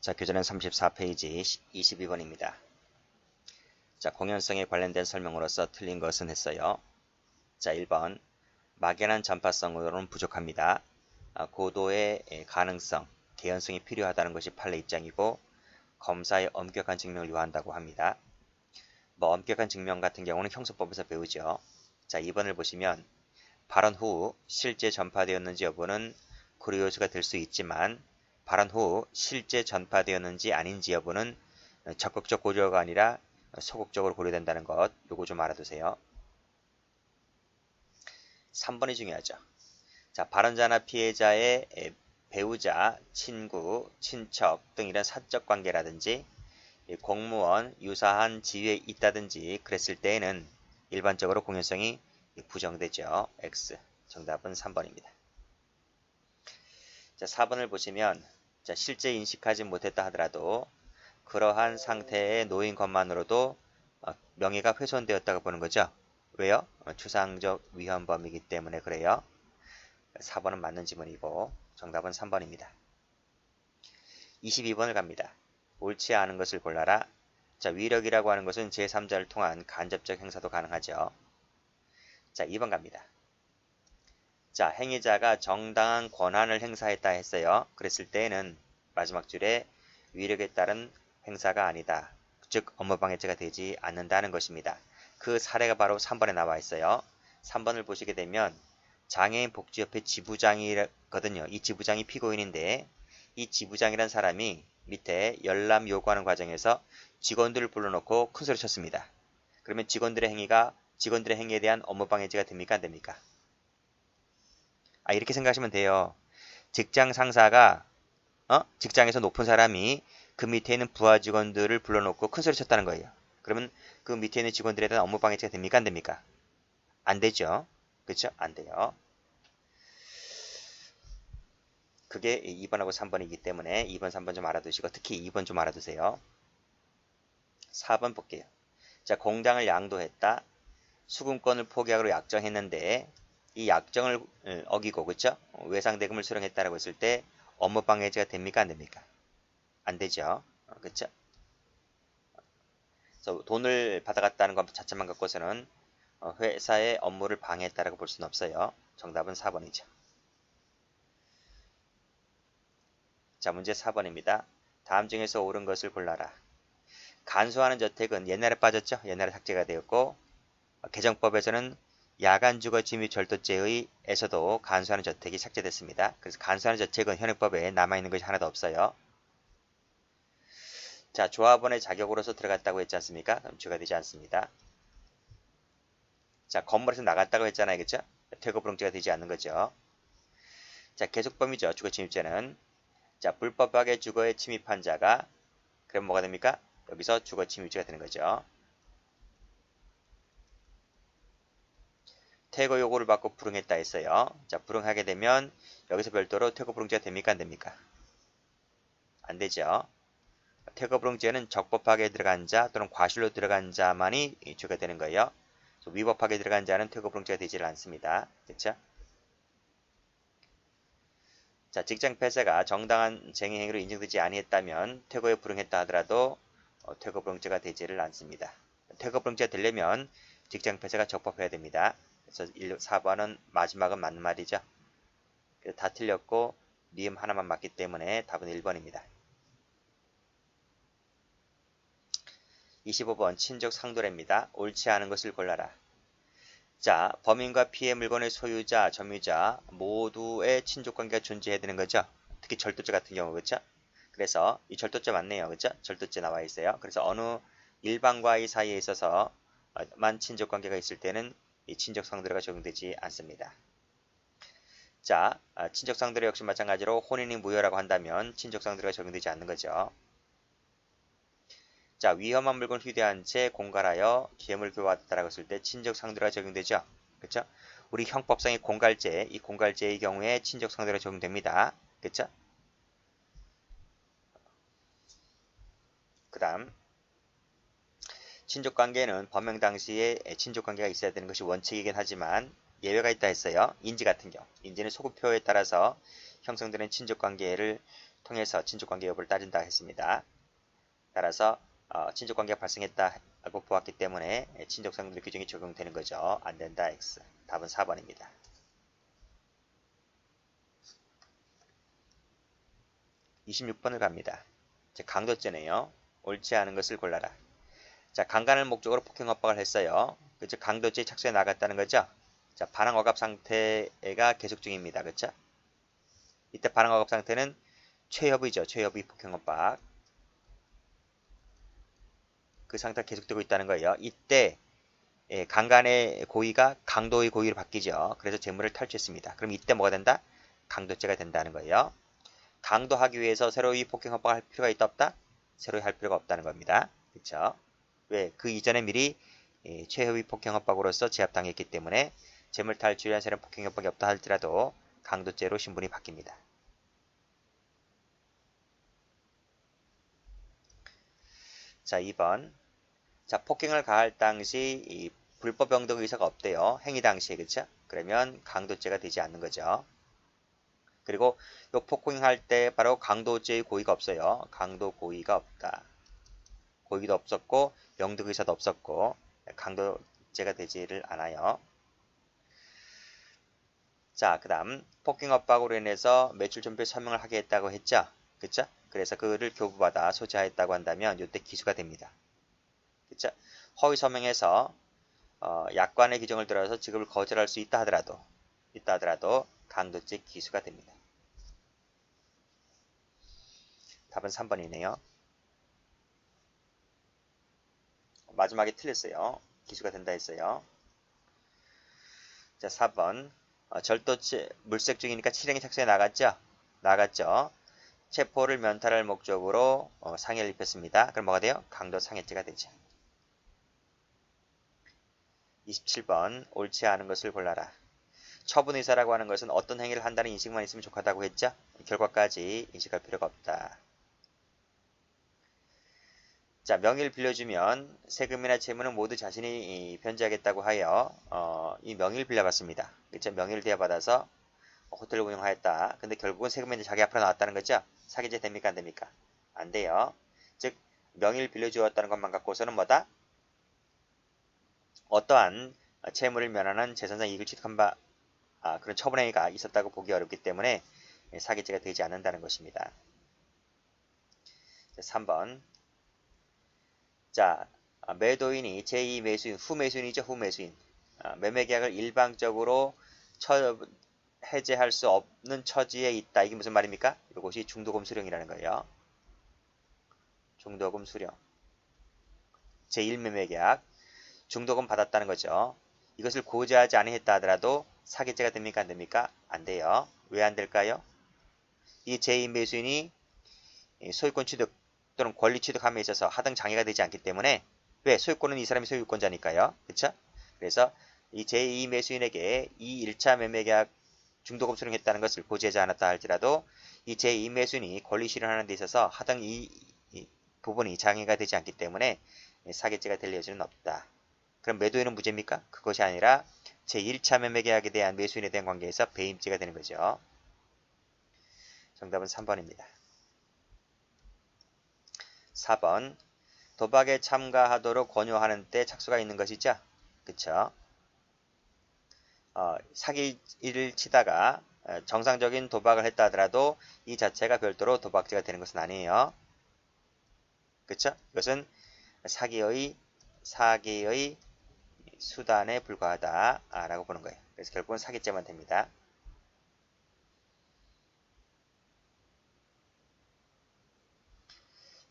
자, 교재는 34페이지 22번입니다. 자, 공연성에 관련된 설명으로서 틀린 것은 했어요. 자, 1번. 막연한 전파성으로는 부족합니다. 고도의 가능성, 개연성이 필요하다는 것이 판례 입장이고 검사의 엄격한 증명을 요한다고 합니다. 엄격한 증명 같은 경우는 형소법에서 배우죠. 자, 2번을 보시면 발언 후 실제 전파되었는지 여부는 고려 요소가 될 수 있지만 발언 후 실제 전파되었는지 아닌지 여부는 적극적 고려가 아니라 소극적으로 고려된다는 것, 요거 좀 알아두세요. 3번이 중요하죠. 자, 발언자나 피해자의 배우자, 친구, 친척 등 이런 사적 관계라든지 공무원, 유사한 지위에 있다든지 그랬을 때에는 일반적으로 공연성이 부정되죠. X. 정답은 3번입니다. 자, 4번을 보시면 자, 실제 인식하지 못했다 하더라도 그러한 상태에 놓인 것만으로도 명예가 훼손되었다고 보는 거죠. 왜요? 추상적 위헌범이기 때문에 그래요. 4번은 맞는 지문이고 정답은 3번입니다. 22번을 갑니다. 옳지 않은 것을 골라라. 자, 위력이라고 하는 것은 제3자를 통한 간접적 행사도 가능하죠. 자, 2번 갑니다. 자, 행위자가 정당한 권한을 행사했다 했어요. 그랬을 때에는 마지막 줄에 위력에 따른 행사가 아니다. 즉 업무방해죄가 되지 않는다는 것입니다. 그 사례가 바로 3번에 나와 있어요. 3번을 보시게 되면 장애인 복지협회 지부장이거든요. 이 지부장이 피고인인데 이 지부장이란 사람이 밑에 열람 요구하는 과정에서 직원들을 불러놓고 큰소리 쳤습니다. 그러면 직원들의 행위에 대한 업무방해죄가 됩니까? 안 됩니까? 이렇게 생각하시면 돼요. 직장 상사가 직장에서 높은 사람이 그 밑에 있는 부하 직원들을 불러놓고 큰소리 쳤다는 거예요. 그러면 그 밑에 있는 직원들에 대한 업무방해죄가 됩니까? 안 됩니까? 안 되죠. 그렇죠? 안 돼요. 그게 2번하고 3번이기 때문에 2번, 3번 좀 알아두시고 특히 2번 좀 알아두세요. 4번 볼게요. 자, 공장을 양도했다. 수금권을 포기하기로 약정했는데 이 약정을 어기고 그렇죠? 외상대금을 수령했다라고 했을 때 업무방해죄가 됩니까? 안 됩니까? 안 되죠. 그렇죠? 그래서 돈을 받아갔다는 것 자체만 갖고서는 회사의 업무를 방해했다라고 볼 수는 없어요. 정답은 4번이죠. 자, 문제 4번입니다. 다음 중에서 옳은 것을 골라라. 간소하는 저택은 옛날에 빠졌죠? 옛날에 삭제가 되었고 개정법에서는 야간주거지 및 절도죄에서도 간소하는 저택이 삭제됐습니다. 그래서 간소하는 저택은 현행법에 남아있는 것이 하나도 없어요. 자, 조합원의 자격으로서 들어갔다고 했지 않습니까? 그럼 주가 되지 않습니다. 자, 건물에서 나갔다고 했잖아요. 그렇죠? 퇴거불응죄가 되지 않는 거죠. 자, 계속범위죠. 주거침입죄는. 자, 불법하게 주거에 침입한 자가 그럼 뭐가 됩니까? 여기서 주거침입죄가 되는 거죠. 퇴거 요구를 받고 불응했다 했어요. 자, 불응하게 되면 여기서 별도로 퇴거불응죄가 됩니까? 안 됩니까? 안 되죠. 퇴거불응죄는 적법하게 들어간 자 또는 과실로 들어간 자만이 죄가 되는 거예요. 위법하게 들어간 자는 퇴거불응죄가 되지 않습니다. 그렇죠? 자, 직장 폐쇄가 정당한 쟁의 행위로 인정되지 아니했다면 퇴거에 불응했다 하더라도 퇴거불응죄가 되지를 않습니다. 퇴거불응죄가 되려면 직장 폐쇄가 적법해야 됩니다. 그래서 4번은 마지막은 맞는 말이죠. 다 틀렸고 니은 하나만 맞기 때문에 답은 1번입니다. 25번 친족 상도례입니다. 옳지 않은 것을 골라라. 자, 범인과 피해 물건의 소유자, 점유자 모두의 친족관계가 존재해야 되는 거죠. 특히 절도죄 같은 경우 그렇죠? 그래서 이 절도죄 맞네요. 그렇죠? 절도죄 나와 있어요. 그래서 어느 일반과의 사이에 있어서만 친족관계가 있을 때는 이 친족상도례가 적용되지 않습니다. 자, 친족상도례 역시 마찬가지로 혼인이 무효라고 한다면 친족상도례가 적용되지 않는 거죠. 자, 위험한 물건을 휴대한 채 공갈하여 기회물 교환했다라고 했을 때 친족 상도례가 적용되죠. 그렇죠? 우리 형법상의 공갈죄, 이 공갈죄의 경우에 친족 상도례가 적용됩니다. 그렇죠? 그다음 친족 관계는 범행 당시에 친족 관계가 있어야 되는 것이 원칙이긴 하지만 예외가 있다 했어요. 인지 같은 경우. 인지는 소급표에 따라서 형성되는 친족 관계를 통해서 친족관계 여부를 따진다 했습니다. 따라서 친족관계가 발생했다고 보았기 때문에 친족성분들 규정이 적용되는 거죠. 안된다 X. 답은 4번입니다. 26번을 갑니다. 강도죄네요. 옳지 않은 것을 골라라. 자, 강간을 목적으로 폭행 협박을 했어요. 그죠? 강도죄에 착수해 나갔다는 거죠. 자, 반항 억압 상태가 계속 중입니다. 그렇죠? 이때 반항 억압 상태는 최여부이죠. 최여부 폭행 협박. 그 상태가 계속되고 있다는 거예요. 이때 강간의 고의가 강도의 고의로 바뀌죠. 그래서 재물을 탈취했습니다. 그럼 이때 뭐가 된다? 강도죄가 된다는 거예요. 강도하기 위해서 새로이 폭행 협박을 할 필요가 있다 없다? 새로이 할 필요가 없다는 겁니다. 그렇죠? 왜? 그 이전에 미리 최후의 폭행 협박으로서 제압당했기 때문에 재물 탈취에 대한 새로운 폭행 협박이 없다 할지라도 강도죄로 신분이 바뀝니다. 자, 2번. 자, 폭행을 가할 당시 이 불법 영득 의사가 없대요. 행위 당시에. 그렇죠? 그러면 강도죄가 되지 않는 거죠. 그리고 요 폭행할 때 바로 강도죄의 고의가 없어요. 강도 고의가 없다. 고의도 없었고 영득 의사도 없었고 강도죄가 되지를 않아요. 자, 그 다음 폭행 협박으로 인해서 매출 전표 서명을 하게 했다고 했죠. 그쵸? 그래서 그를 교부받아 소지하였다고 한다면 이때 기수가 됩니다. 그쵸? 허위 서명에서 약관의 규정을 들어서 지급을 거절할 수 있다 하더라도 강도죄 기수가 됩니다. 답은 3번이네요. 마지막에 틀렸어요. 기수가 된다 했어요. 자, 4번. 절도죄, 물색 중이니까 실행에 착수해 나갔죠. 체포를 면탈할 목적으로 상해를 입혔습니다. 그럼 뭐가 돼요? 강도 상해죄가 되죠. 27번. 옳지 않은 것을 골라라. 처분의사라고 하는 것은 어떤 행위를 한다는 인식만 있으면 족하다고 했죠? 결과까지 인식할 필요가 없다. 자, 명의를 빌려주면 세금이나 채무는 모두 자신이 변제하겠다고 하여 이 명의를 빌려봤습니다. 그렇죠? 명의를 대여받아서 호텔을 운영하였다. 근데 결국은 세금이 자기 앞으로 나왔다는 거죠? 사기죄 됩니까? 안 됩니까? 안 돼요. 즉 명의를 빌려주었다는 것만 갖고서는 뭐다? 어떠한 채무를 면하는 재산상 이익을 취득한 바 그런 처분행위가 있었다고 보기 어렵기 때문에 사기죄가 되지 않는다는 것입니다. 3번. 자, 매도인이 제2매수인, 후매수인이죠. 후매수인. 매매계약을 일방적으로 해제할 수 없는 처지에 있다. 이게 무슨 말입니까? 이것이 중도금 수령이라는 거예요. 중도금 수령. 제1매매계약. 중도금 받았다는 거죠. 이것을 고지하지 아니했다 하더라도 사기죄가 됩니까? 안 됩니까? 안 돼요. 왜 안 될까요? 이 제2매수인이 소유권 취득 또는 권리 취득함에 있어서 하등 장애가 되지 않기 때문에 왜? 소유권은 이 사람이 소유권자니까요. 그쵸? 그래서 이 제2매수인에게 이 1차 매매계약 중도금 수령했다는 것을 고지하지 않았다 할지라도 이 제2매수인이 권리 실현하는 데 있어서 하등 이 부분이 장애가 되지 않기 때문에 사기죄가 될 여지는 없다. 그럼 매도인은 무죄입니까? 그것이 아니라 제1차 매매계약에 대한 매수인에 대한 관계에서 배임죄가 되는 거죠. 정답은 3번입니다. 4번. 도박에 참가하도록 권유하는 때 착수가 있는 것이죠. 그쵸? 사기를 치다가 정상적인 도박을 했다 하더라도 이 자체가 별도로 도박죄가 되는 것은 아니에요. 그쵸? 이것은 사기의 수단에 불과하다라고 보는 거예요. 그래서 결국은 사기죄만 됩니다.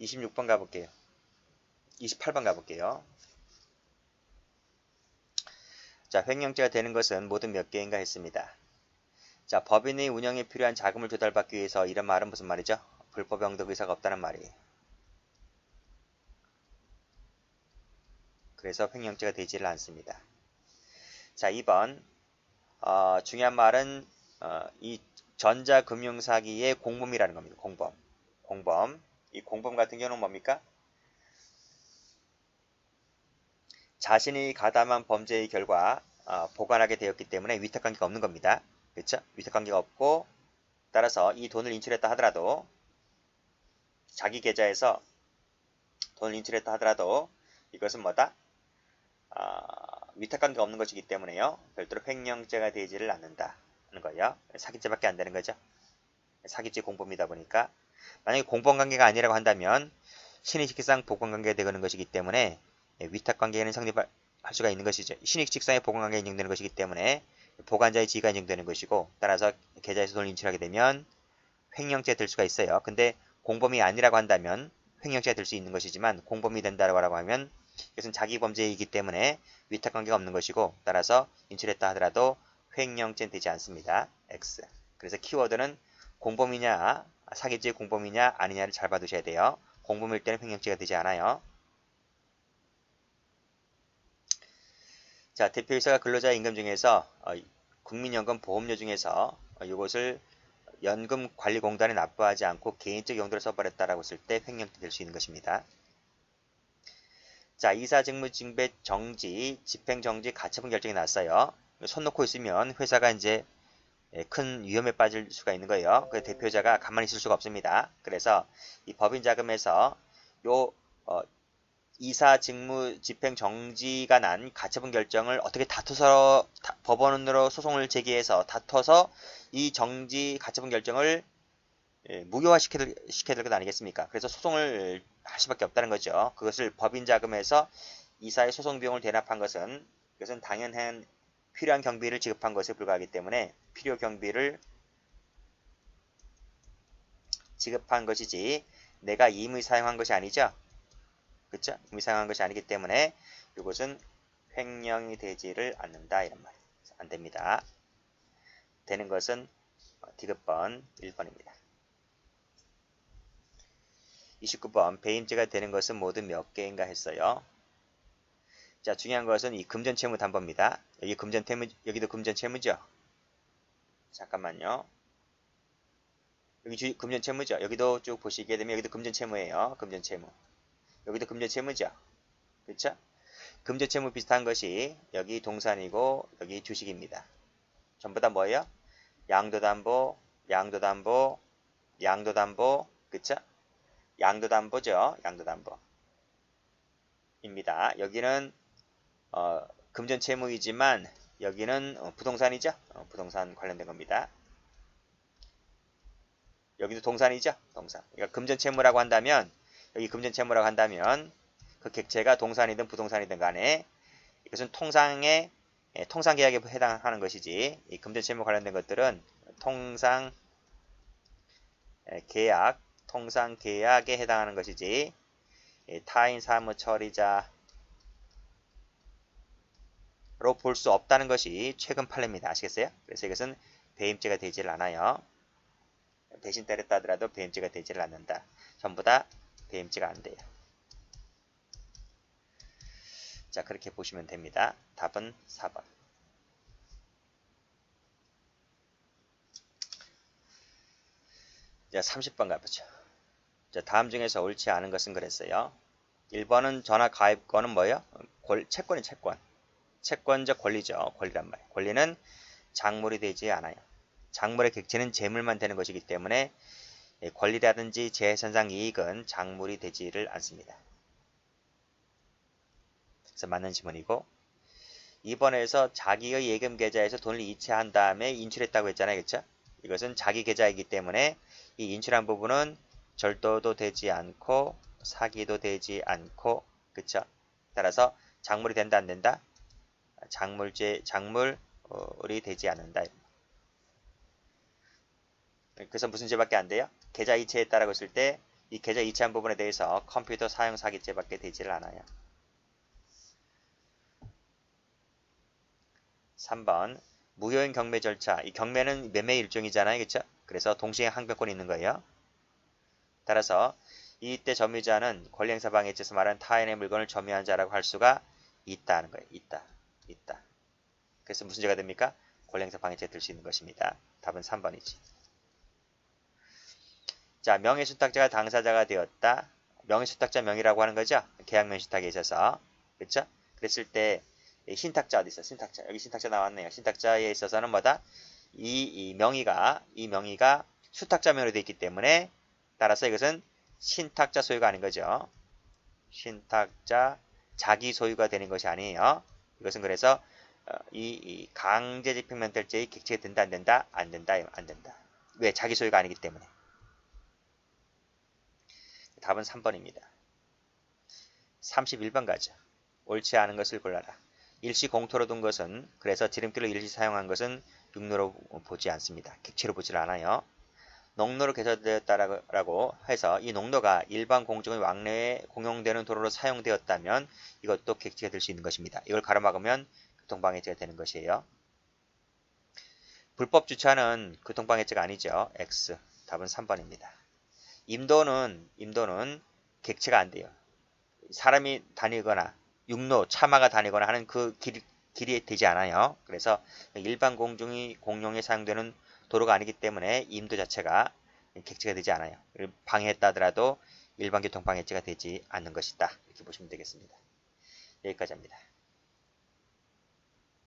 26번 가볼게요. 28번 가볼게요. 자, 횡령죄가 되는 것은 모두 몇 개인가 했습니다. 자, 법인의 운영에 필요한 자금을 조달받기 위해서 이런 말은 무슨 말이죠? 불법 영득 의사가 없다는 말이에요. 그래서 횡령죄가 되지를 않습니다. 자, 2번. 중요한 말은 이 전자금융사기의 공범이라는 겁니다. 공범. 이 공범 같은 경우는 뭡니까? 자신이 가담한 범죄의 결과 보관하게 되었기 때문에 위탁관계가 없는 겁니다. 그렇죠? 위탁관계가 없고 따라서 이 돈을 인출했다 하더라도 자기 계좌에서 돈을 인출했다 하더라도 이것은 뭐다? 위탁관계가 없는 것이기 때문에요. 별도로 횡령죄가 되지를 않는다 하는 거예요. 사기죄밖에 안 되는 거죠. 사기죄 공범이다 보니까 만약에 공범관계가 아니라고 한다면 신의식상 보건관계가 되는 것이기 때문에 위탁관계는 성립할 수가 있는 것이죠. 신의식상의 보건관계가 인정되는 것이기 때문에 보관자의 지위가 인정되는 것이고 따라서 계좌에서 돈을 인출하게 되면 횡령죄가 될 수가 있어요. 근데 공범이 아니라고 한다면 횡령죄가 될 수 있는 것이지만 공범이 된다고 하면 이것은 자기 범죄이기 때문에 위탁관계가 없는 것이고 따라서 인출했다 하더라도 횡령죄는 되지 않습니다. X. 그래서 키워드는 공범이냐 사기죄 공범이냐 아니냐를 잘 봐두셔야 돼요. 공범일 때는 횡령죄가 되지 않아요. 자, 대표이사가 근로자의 임금 중에서 국민연금 보험료 중에서 이것을 연금관리공단에 납부하지 않고 개인적 용도로 써버렸다라고 했을 때 횡령죄 될 수 있는 것입니다. 자, 이사 직무 징배 정지, 집행정지, 가처분 결정이 났어요. 손 놓고 있으면 회사가 이제 큰 위험에 빠질 수가 있는 거예요. 그 대표자가 가만히 있을 수가 없습니다. 그래서 이 법인 자금에서 요 이사 직무 집행 정지가 난 가처분 결정을 어떻게 다투서 법원으로 소송을 제기해서 다퉈서 이 정지 가처분 결정을 무효화시켜야 될 것 아니겠습니까? 그래서 소송을 할 수밖에 없다는 거죠. 그것을 법인 자금에서 이사의 소송 비용을 대납한 것은 이것은 당연한 필요한 경비를 지급한 것에 불과하기 때문에 필요 경비를 지급한 것이지 내가 임의 사용한 것이 아니죠. 그렇죠? 임의 사용한 것이 아니기 때문에 이것은 횡령이 되지를 않는다 이런 말. 안 됩니다. 되는 것은 디귿번 1번입니다. 29번 배임죄가 되는 것은 모두 몇 개인가 했어요. 자, 중요한 것은 이 금전채무담보입니다. 여기 금전채무, 여기도 금전채무죠. 잠깐만요. 여기 금전채무죠. 여기도 쭉 보시게 되면 여기도 금전채무예요. 금전채무. 여기도 금전채무죠. 그렇죠? 금전채무 비슷한 것이 여기 동산이고 여기 주식입니다. 전부 다 뭐예요? 양도담보, 양도담보, 양도담보, 그쵸? 양도담보죠. 양도담보입니다. 여기는 금전채무이지만 여기는 부동산이죠. 부동산 관련된 겁니다. 여기도 동산이죠. 동산. 그러니까 금전채무라고 한다면 여기 금전채무라고 한다면 그 객체가 동산이든 부동산이든 간에 이것은 통상계약에 해당하는 것이지 이 금전채무 관련된 것들은 통상계약에 해당하는 것이지 타인 사무 처리자로 볼 수 없다는 것이 최근 판례입니다. 아시겠어요? 그래서 이것은 배임죄가 되지를 않아요. 대신 때렸다 하더라도 배임죄가 되지를 않는다. 전부 다 배임죄가 안 돼요. 자, 그렇게 보시면 됩니다. 답은 4번. 자, 30번 가보죠. 자, 다음 중에서 옳지 않은 것은 그랬어요. 1번은 전화 가입권은 뭐예요? 채권이 채권. 채권적 권리죠. 권리란 말이에요. 권리는 작물이 되지 않아요. 작물의 객체는 재물만 되는 것이기 때문에 권리라든지 재산상 이익은 작물이 되지를 않습니다. 그래서 맞는 지문이고 2번에서 자기의 예금 계좌에서 돈을 이체한 다음에 인출했다고 했잖아요. 그렇죠? 이것은 자기 계좌이기 때문에 이 인출한 부분은 절도도 되지 않고 사기도 되지 않고 그렇죠? 따라서 작물이 된다 안 된다? 작물이 되지 않는다. 그래서 무슨 죄밖에 안 돼요? 계좌 이체했다라고 했을 때 이 계좌 이체한 부분에 대해서 컴퓨터 사용 사기죄밖에 되지를 않아요. 3번 무효인 경매 절차. 이 경매는 매매 일종이잖아요. 그렇죠? 그래서 동시에 항변권이 있는 거예요. 따라서 이때 점유자는 권리행사 방해에 있어서 말하는 타인의 물건을 점유한 자라고 할 수가 있다는 거예요. 있다. 그래서 무슨 죄가 됩니까? 권리행사 방해죄가 될 수 있는 것입니다. 답은 3번이지. 자, 명예수탁자가 당사자가 되었다. 명예수탁자 명의라고 하는 거죠. 계약 명예수탁에 있어서. 그렇죠? 그랬을 때 신탁자 어디 있어? 신탁자. 여기 신탁자 나왔네요. 신탁자에 있어서는 뭐다? 이 명의가 수탁자 명의로 되어 있기 때문에 따라서 이것은 신탁자 소유가 아닌 거죠. 신탁자 자기 소유가 되는 것이 아니에요. 이것은 그래서 이 강제집행면탈죄의 객체가 된다 안 된다? 안 된다 안 된다. 왜? 자기 소유가 아니기 때문에. 답은 3번입니다. 31번 가죠. 옳지 않은 것을 골라라. 일시 공토로 둔 것은 그래서 지름길로 일시 사용한 것은 육로로 보지 않습니다. 객체로 보질 않아요. 농로로 개설되었다라고 해서 이 농로가 일반 공중의 왕래에 공용되는 도로로 사용되었다면 이것도 객체가 될 수 있는 것입니다. 이걸 가로막으면 교통방해죄가 되는 것이에요. 불법 주차는 교통방해죄가 아니죠. X. 답은 3번입니다. 임도는 객체가 안 돼요. 사람이 다니거나 육로, 차마가 다니거나 하는 그 길이 되지 않아요. 그래서 일반 공중이 공용에 사용되는 도로가 아니기 때문에 임도 자체가 객체가 되지 않아요. 방해했다 하더라도 일반 교통방해죄가 되지 않는 것이다. 이렇게 보시면 되겠습니다. 여기까지 합니다.